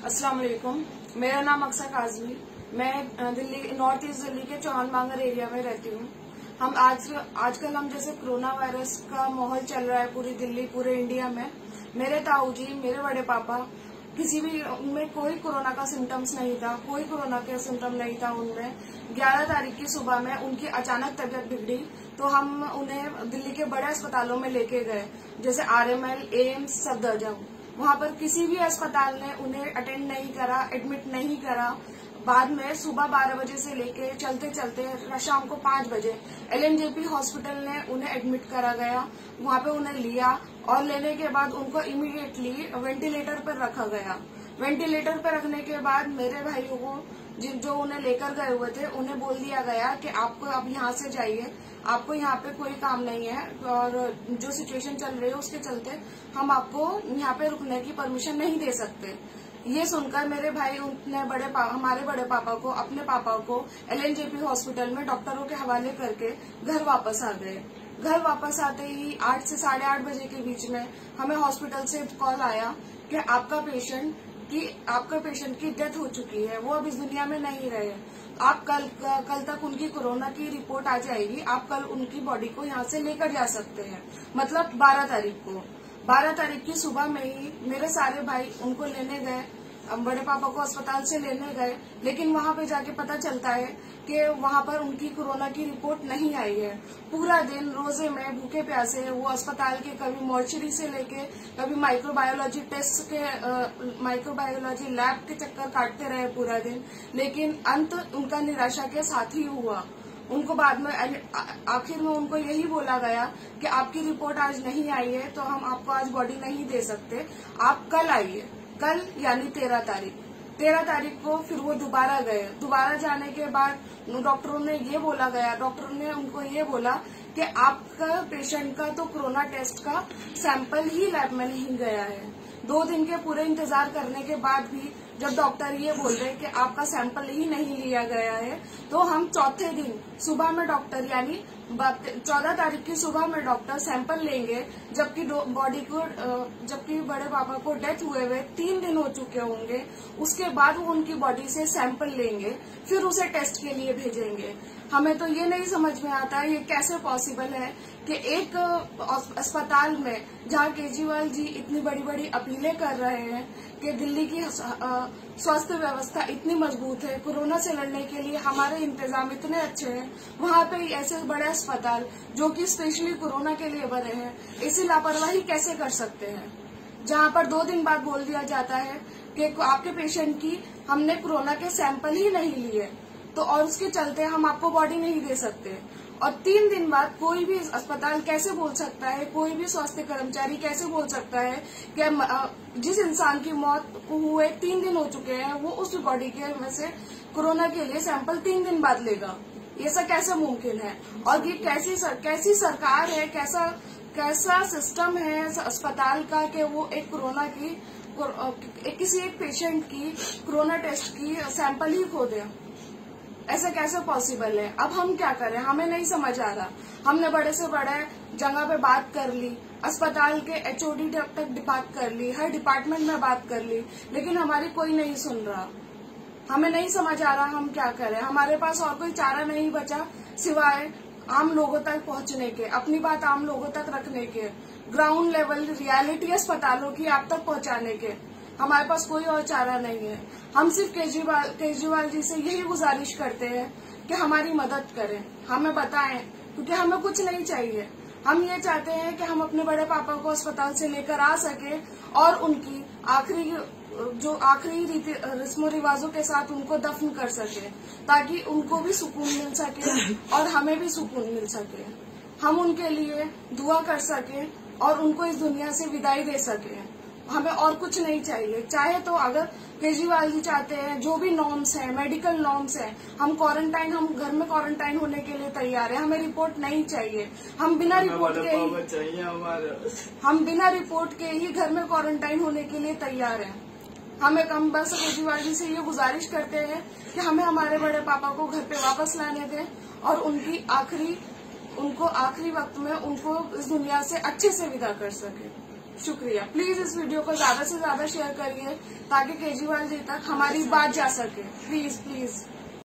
अस्सलाम वालेकुम। मेरा नाम अक्सर काजमी। मैं दिल्ली नॉर्थ ईस्ट दिल्ली के चौहान बांगर एरिया में रहती हूँ। हम आजकल हम जैसे कोरोना वायरस का माहौल चल रहा है पूरी दिल्ली पूरे इंडिया में। मेरे ताऊ जी, मेरे बड़े पापा, किसी भी उनमें कोई कोरोना का सिम्टम्स नहीं था, कोई कोरोना का सिम्टम नहीं था उनमें। 11 तारीख की सुबह में उनकी अचानक तबीयत बिगड़ी तो हम उन्हें दिल्ली के बड़े अस्पतालों में लेके गए, जैसे RML, एम्स, सफदरजंग। वहां पर किसी भी अस्पताल ने उन्हें अटेंड नहीं करा, एडमिट नहीं करा। बाद में सुबह 12 बजे से लेके चलते चलते शाम को 5 बजे LNJP हॉस्पिटल ने उन्हें एडमिट करा गया। वहां पे उन्हें लिया और लेने के बाद उनको इमीडिएटली वेंटिलेटर पर रखा गया। वेंटिलेटर पर रखने के बाद मेरे भाइयों को जो उन्हें लेकर गए हुए थे उन्हें बोल दिया गया कि आपको अब यहाँ से जाइए, आपको यहाँ पे कोई काम नहीं है और जो सिचुएशन चल रही है उसके चलते हम आपको यहाँ पे रुकने की परमिशन नहीं दे सकते। ये सुनकर मेरे भाई हमारे बड़े पापा को, अपने पापा को LNJP हॉस्पिटल में डॉक्टरों के हवाले करके घर वापस आ गए। घर वापस आते ही 8 से 8:30 बजे के बीच में हमें हॉस्पिटल से कॉल आया कि आपका पेशेंट की डेथ हो चुकी है, वो अब इस दुनिया में नहीं रहे। आप कल तक उनकी कोरोना की रिपोर्ट आ जाएगी, आप कल उनकी बॉडी को यहाँ से लेकर जा सकते हैं। मतलब 12 तारीख को। 12 तारीख की सुबह में ही मेरे सारे भाई उनको लेने गए, बड़े पापा को अस्पताल से लेने गए, लेकिन वहां पे जाके पता चलता है कि वहां पर उनकी कोरोना की रिपोर्ट नहीं आई है। पूरा दिन रोजे में भूखे प्यासे वो अस्पताल के कभी मॉर्चरी से लेके कभी माइक्रोबायोलॉजी लैब के चक्कर काटते रहे पूरा दिन, लेकिन अंत उनका निराशा के साथ ही हुआ। उनको बाद में आखिर में उनको यही बोला गया कि आपकी रिपोर्ट आज नहीं आई है तो हम आपको आज बॉडी नहीं दे सकते, आप कल आइए। कल यानी 13 तारीख को फिर वो दोबारा गए। दोबारा जाने के बाद डॉक्टरों ने उनको ये बोला कि आपका पेशेंट का तो कोरोना टेस्ट का सैंपल ही लैब में नहीं गया है। 2 दिन के पूरे इंतजार करने के बाद भी जब डॉक्टर ये बोल रहे कि आपका सैंपल ही नहीं लिया गया है, तो हम चौथे दिन सुबह में डॉक्टर यानी 14 तारीख की सुबह में डॉक्टर सैंपल लेंगे, जबकि जबकि बड़े पापा को डेथ हुए 3 दिन हो चुके होंगे। उसके बाद वो उनकी बॉडी से सैंपल लेंगे, फिर उसे टेस्ट के लिए भेजेंगे। हमें तो ये नहीं समझ में आता है ये कैसे पॉसिबल है कि एक अस्पताल में जहाँ केजरीवाल जी इतनी बड़ी बड़ी अपीलें कर रहे हैं कि दिल्ली की स्वास्थ्य व्यवस्था इतनी मजबूत है, कोरोना से लड़ने के लिए हमारे इंतजाम इतने अच्छे हैं, वहाँ पे ऐसे बड़े अस्पताल जो कि स्पेशली कोरोना के लिए बने हैं ऐसी लापरवाही कैसे कर सकते हैं। जहाँ पर 2 दिन बाद बोल दिया जाता है कि आपके पेशेंट की हमने कोरोना के सैंपल ही नहीं लिए तो और उसके चलते हम आपको बॉडी नहीं दे सकते। और 3 दिन बाद कोई भी अस्पताल कैसे बोल सकता है, कोई भी स्वास्थ्य कर्मचारी कैसे बोल सकता है कि जिस इंसान की मौत हुए 3 दिन हो चुके हैं वो उस बॉडी के में से कोरोना के लिए सैंपल 3 दिन बाद लेगा। ये सब कैसे मुमकिन है? और ये कैसी सरकार है, कैसा सिस्टम है अस्पताल का कि वो एक कोरोना की किसी एक पेशेंट की कोरोना टेस्ट की सैंपल ही खो दे। ऐसा कैसे पॉसिबल है? अब हम क्या करें, हमें नहीं समझ आ रहा। हमने बड़े से बड़े जगह पे बात कर ली, अस्पताल के HOD तक बात कर ली, हर डिपार्टमेंट में बात कर ली, लेकिन हमारी कोई नहीं सुन रहा। हमें नहीं समझ आ रहा हम क्या करें। हमारे पास और कोई चारा नहीं बचा सिवाय आम लोगों तक पहुंचने के, अपनी बात आम लोगों तक रखने के, ग्राउंड लेवल रियलिटी अस्पतालों की आप तक पहुंचाने के। हमारे पास कोई और चारा नहीं है। हम सिर्फ केजरीवाल जी से यही गुजारिश करते हैं कि हमारी मदद करें, हमें बताएं, क्योंकि हमें कुछ नहीं चाहिए। हम ये चाहते हैं कि हम अपने बड़े पापा को अस्पताल से लेकर आ सके और उनकी आखिरी रस्मों रिवाजों के साथ उनको दफन कर सके, ताकि उनको भी सुकून मिल सके और हमें भी सुकून मिल सके। हम उनके लिए दुआ कर सके और उनको इस दुनिया से विदाई दे सके। हमें और कुछ नहीं चाहिए। चाहे तो अगर केजरीवाल जी चाहते हैं, जो भी नॉर्म्स हैं, मेडिकल नॉर्म्स हैं, हम घर में क्वारंटाइन होने के लिए तैयार हैं। हमें रिपोर्ट नहीं चाहिए। हम बिना रिपोर्ट के ही घर में क्वारंटाइन होने के लिए तैयार हैं। हम बस केजरीवाल जी से ये गुजारिश करते हैं कि हमें हमारे बड़े पापा को घर पे वापस लाने दें और उनको आखिरी वक्त में उनको इस दुनिया से अच्छे से विदा कर सके। शुक्रिया। प्लीज इस वीडियो को ज्यादा से ज्यादा शेयर करिए ताकि केजरीवाल जी तक हमारी बात जा सके। Please please.